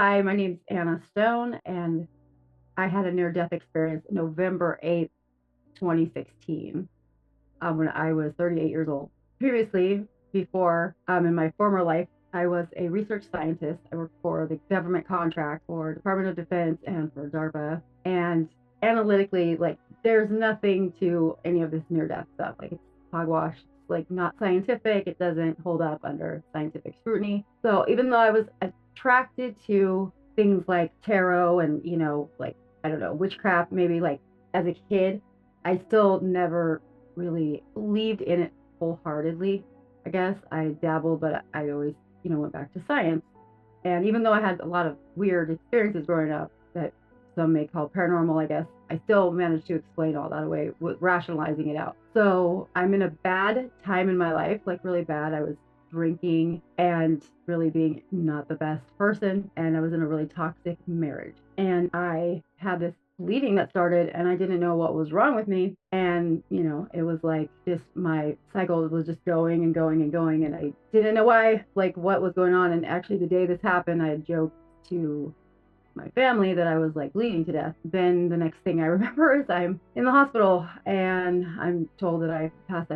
Hi, my name's Anna Stone, and I had a near-death experience November 8th, 2016, when I was 38 years old. Previously, before, in my former life, I was a research scientist. I worked for the government contract for Department of Defense and for DARPA. And analytically, like, there's nothing to any of this near-death stuff. Like, it's hogwash. It's like not scientific. It doesn't hold up under scientific scrutiny. So even though I was attracted to things like tarot and, like, I don't know, witchcraft, maybe like as a kid, I still never really believed in it wholeheartedly. I guess I dabbled, but I always, went back to science. And even though I had a lot of weird experiences growing up that some may call paranormal, I guess, I still managed to explain all that away with rationalizing it out. So I'm in a bad time in my life, like really bad. I was drinking and really being not the best person. And I was in a really toxic marriage. And I had this bleeding that started and I didn't know what was wrong with me. And, it was like just my cycle was just going and going and going. And I didn't know why, like what was going on. And actually, the day this happened, I had joked to my family that I was like bleeding to death. Then the next thing I remember is I'm in the hospital and I'm told that I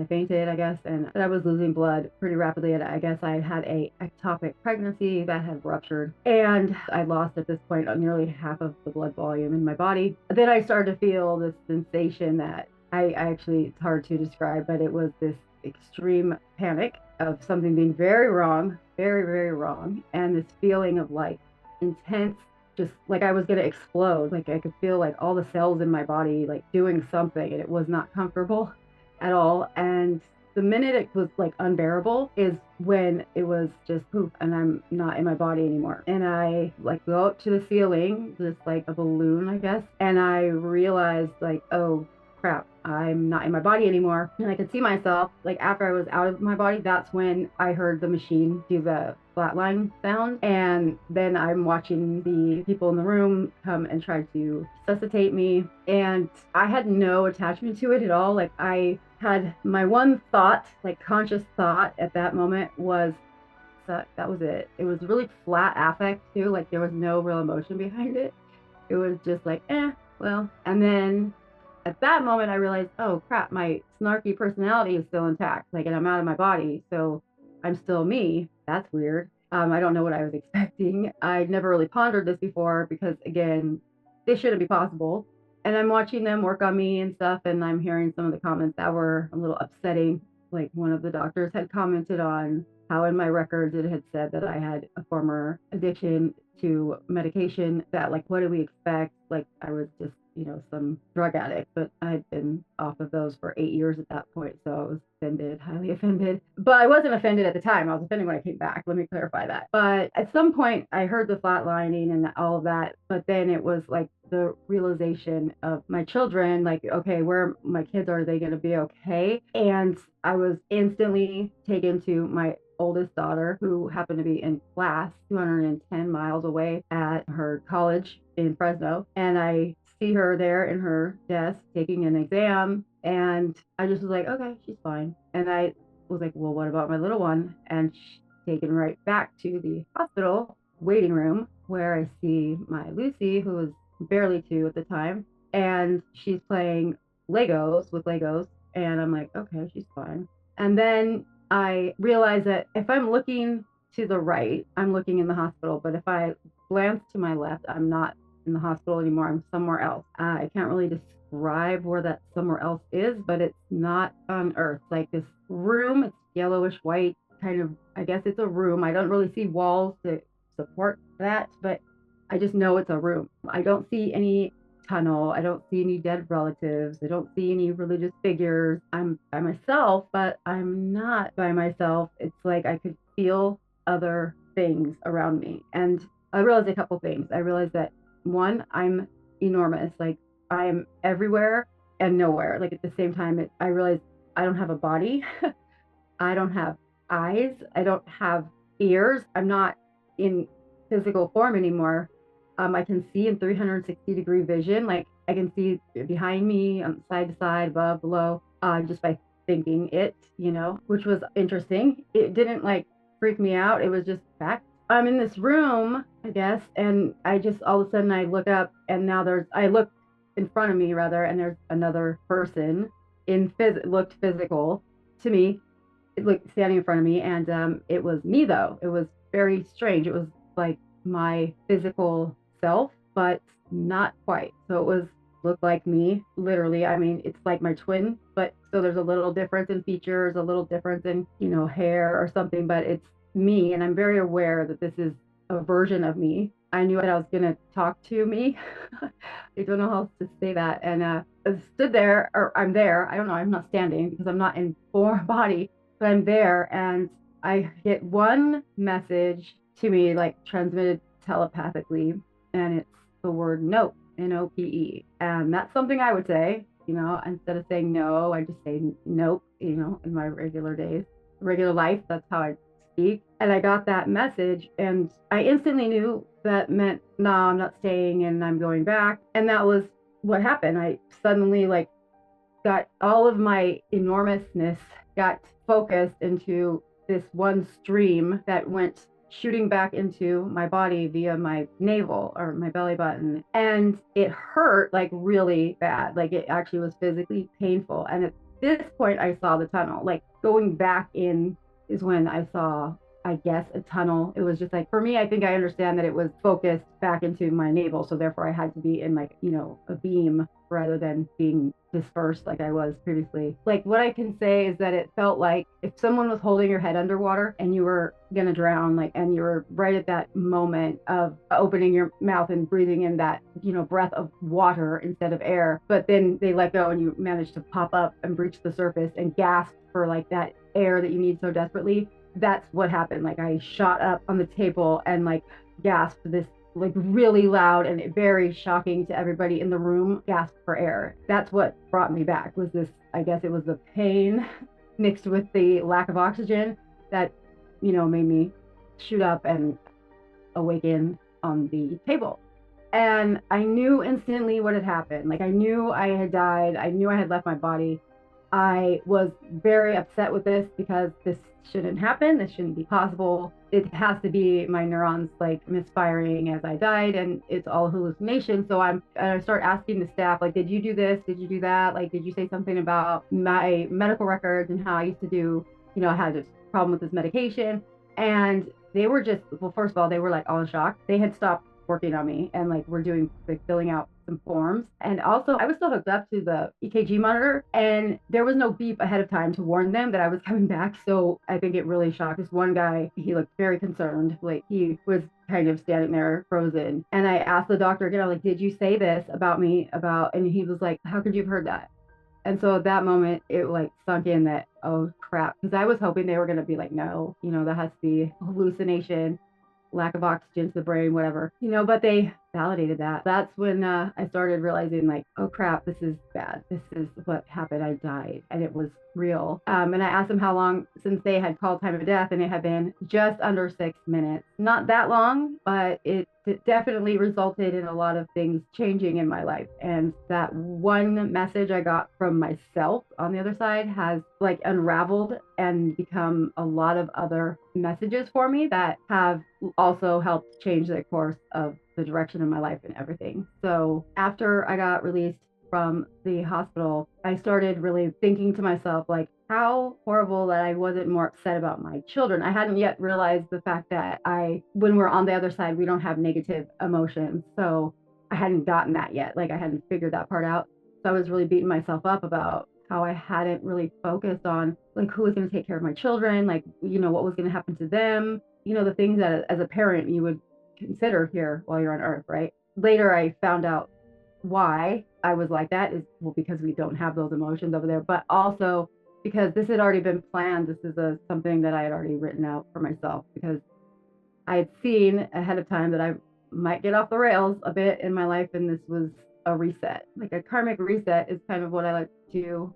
fainted, I guess, and that I was losing blood pretty rapidly. And I guess I had a ectopic pregnancy that had ruptured, and I lost at this point nearly half of the blood volume in my body. Then I started to feel this sensation that I actually, it's hard to describe, but it was this extreme panic of something being very wrong, very, very wrong, and this feeling of like intense, just like I was going to explode. Like I could feel like all the cells in my body like doing something, and it was not comfortable at all. And the minute it was like unbearable is when it was just poof, and I'm not in my body anymore. And I like go up to the ceiling, just like a balloon, I guess, and I realized like, oh crap, I'm not in my body anymore. And I could see myself, like after I was out of my body, that's when I heard the machine do the flatline sound. And then I'm watching the people in the room come and try to resuscitate me. And I had no attachment to it at all. Like I had my one thought, like conscious thought at that moment was that was it. It was really flat affect too. Like there was no real emotion behind it. It was just like, well. And then at that moment, I realized, oh crap, my snarky personality is still intact. Like, and I'm out of my body, so I'm still me. That's weird. I don't know what I was expecting. I'd never really pondered this before because, again, this shouldn't be possible. And I'm watching them work on me and stuff, and I'm hearing some of the comments that were a little upsetting. Like one of the doctors had commented on how in my records it had said that I had a former addiction to medication, that like, what do we expect? Like I was just, some drug addict, but I'd been off of those for 8 years at that point. So I was offended, highly offended. But I wasn't offended at the time. I was offended when I came back. Let me clarify that. But at some point I heard the flatlining and all of that. But then it was like the realization of my children, like, okay, where my kids are they going to be okay? And I was instantly taken to my oldest daughter, who happened to be in class 210 miles away at her college in Fresno. And I see her there in her desk taking an exam. And I just was like, okay, she's fine. And I was like, well, what about my little one? And she's taken right back to the hospital waiting room where I see my Lucy, who was barely 2 at the time. And she's playing Legos with Legos. And I'm like, okay, she's fine. And then I realize that if I'm looking to the right, I'm looking in the hospital. But if I glance to my left, I'm not in the hospital anymore. I'm somewhere else. I can't really describe where that somewhere else is, but it's not on Earth. Like this room, it's yellowish white, kind of, I guess it's a room. I don't really see walls to support that, but I just know it's a room. I don't see any tunnel. I don't see any dead relatives. I don't see any religious figures. I'm by myself, but I'm not by myself. It's like I could feel other things around me. And I realized a couple things. I realized that one, I'm enormous. Like I'm everywhere and nowhere. Like at the same time, I realized I don't have a body. I don't have eyes. I don't have ears. I'm not in physical form anymore. I can see in 360-degree vision. Like I can see behind me, on side to side, above, below, just by thinking it, which was interesting. It didn't like freak me out. It was just fact. I'm in this room, I guess, and I just all of a sudden I look up, and now I look in front of me rather, and there's another person looked physical to me, it looked standing in front of me, and it was me though. It was very strange. It was like my physical self, but not quite. So it was looked like me, literally. I mean, it's like my twin, but so there's a little difference in features, a little difference in, hair or something, but it's me. And I'm very aware that this is a version of me. I knew that I was going to talk to me. I don't know how else to say that. And I stood there, or I'm there. I don't know. I'm not standing because I'm not in form body, but I'm there, and I get one message to me, like transmitted telepathically, and it's the word nope, NOPE. And that's something I would say, instead of saying no, I just say nope, in my regular life. That's how I speak. And I got that message, and I instantly knew that meant, no, I'm not staying and I'm going back. And that was what happened. I suddenly, like, got all of my enormousness got focused into this one stream that went shooting back into my body via my navel or my belly button. And it hurt like really bad. Like it actually was physically painful. And at this point, I saw the tunnel. Like going back in is when I saw, I guess, a tunnel. It was just like, for me, I think I understand that it was focused back into my navel. So therefore I had to be in like, a beam rather than being dispersed like I was previously. Like what I can say is that it felt like if someone was holding your head underwater and you were gonna drown, like, and you were right at that moment of opening your mouth and breathing in that, breath of water instead of air, but then they let go and you managed to pop up and breach the surface and gasp for like that air that you need so desperately. That's what happened. Like I shot up on the table and like gasped this like really loud and very shocking to everybody in the room gasp for air. That's what brought me back, was this, I guess it was the pain mixed with the lack of oxygen that, made me shoot up and awaken on the table. And I knew instantly what had happened. Like I knew I had died. I knew I had left my body. I was very upset with this because this shouldn't happen. This shouldn't be possible. It has to be my neurons like misfiring as I died, and it's all hallucination. So I start asking the staff, like, did you do this? Did you do that? Like, did you say something about my medical records and how I used to do, I had this problem with this medication? And they were just, well, first of all, they were like all in shock. They had stopped working on me and like we're doing like filling out some forms. And also I was still hooked up to the EKG monitor, and there was no beep ahead of time to warn them that I was coming back. So I think it really shocked this one guy. He looked very concerned. Like he was kind of standing there frozen. And I asked the doctor again, I was like, did you say this about me? And he was like, how could you have heard that? And so at that moment, it like sunk in that, oh crap. Because I was hoping they were going to be like, no, that has to be hallucination, lack of oxygen to the brain, whatever, but they validated that. That's when I started realizing like, oh crap, this is bad. This is what happened. I died and it was real. And I asked them how long since they had called time of death, and it had been just under 6 minutes. Not that long, but it definitely resulted in a lot of things changing in my life. And that one message I got from myself on the other side has like unraveled and become a lot of other messages for me that have also helped change the course of the direction of my life and everything. So after I got released from the hospital, I started really thinking to myself, like, how horrible that I wasn't more upset about my children. I hadn't yet realized the fact that when we're on the other side, we don't have negative emotions. So I hadn't gotten that yet. Like I hadn't figured that part out. So I was really beating myself up about how I hadn't really focused on like who was going to take care of my children, like, what was going to happen to them, the things that as a parent you would consider here while you're on earth, right? Later, I found out why I was like that is, well, because we don't have those emotions over there, but also because this had already been planned. This is something that I had already written out for myself, because I had seen ahead of time that I might get off the rails a bit in my life, and this was a reset. Like a karmic reset is kind of what I like to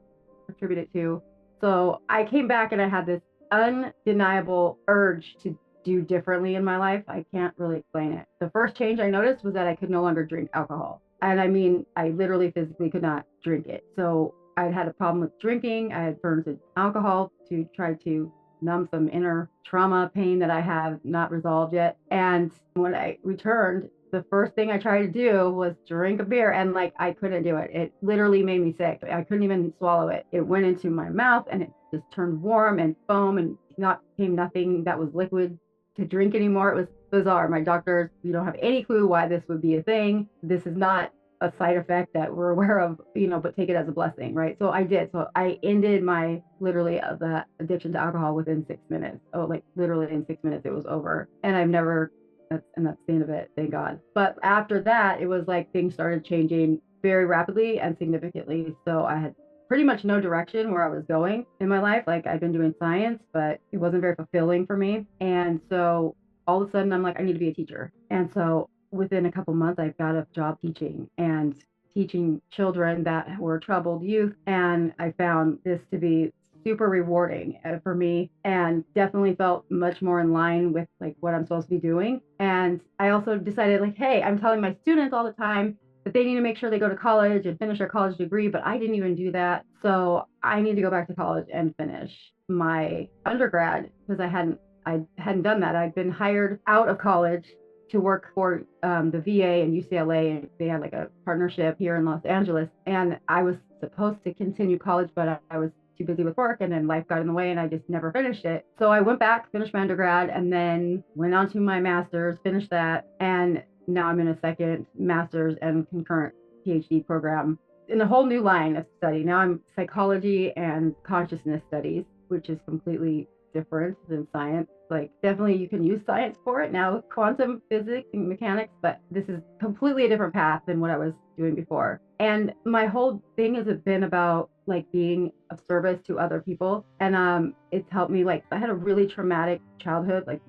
attribute it to. So I came back and I had this undeniable urge to do differently in my life. I can't really explain it. The first change I noticed was that I could no longer drink alcohol. And I mean, I literally physically could not drink it. So I'd had a problem with drinking. I had turned to alcohol to try to numb some inner trauma pain that I have not resolved yet. And when I returned, the first thing I tried to do was drink a beer, and like I couldn't do it. It literally made me sick. I couldn't even swallow it. It went into my mouth and it just turned warm and foam and not came nothing that was liquid to drink anymore. It was bizarre. My doctors, we don't have any clue why this would be a thing. This is not a side effect that we're aware of, but take it as a blessing, right? So I did. So I ended my literally the addiction to alcohol within 6 minutes. Oh, like literally in 6 minutes it was over. And I've never, that's the end of it, thank God. But after that, it was like things started changing very rapidly and significantly. So I had pretty much no direction where I was going in my life. Like I've been doing science, but it wasn't very fulfilling for me. And so all of a sudden I'm like, I need to be a teacher. And so within a couple months, I got a job teaching children that were troubled youth. And I found this to be super rewarding for me, and definitely felt much more in line with like what I'm supposed to be doing. And I also decided like, hey, I'm telling my students all the time that they need to make sure they go to college and finish their college degree, but I didn't even do that. So I need to go back to college and finish my undergrad because I hadn't done that. I'd been hired out of college to work for the VA and UCLA, and they had like a partnership here in Los Angeles. And I was supposed to continue college, but I was too busy with work, and then life got in the way, and I just never finished it. So I went back, finished my undergrad, and then went on to my master's, finished that, and now I'm in a second master's and concurrent PhD program in a whole new line of study. Now I'm psychology and consciousness studies, which is completely different than science. Like definitely you can use science for it now, quantum physics and mechanics, but this is completely a different path than what I was doing before. And my whole thing has been about like being of service to other people. And it's helped me. Like I had a really traumatic childhood, like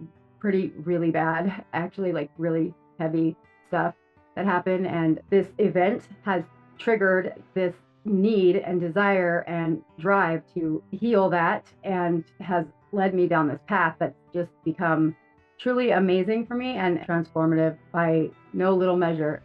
really bad, actually, like really heavy stuff that happened. And this event has triggered this need and desire and drive to heal that, and has led me down this path that's just become truly amazing for me and transformative by no little measure.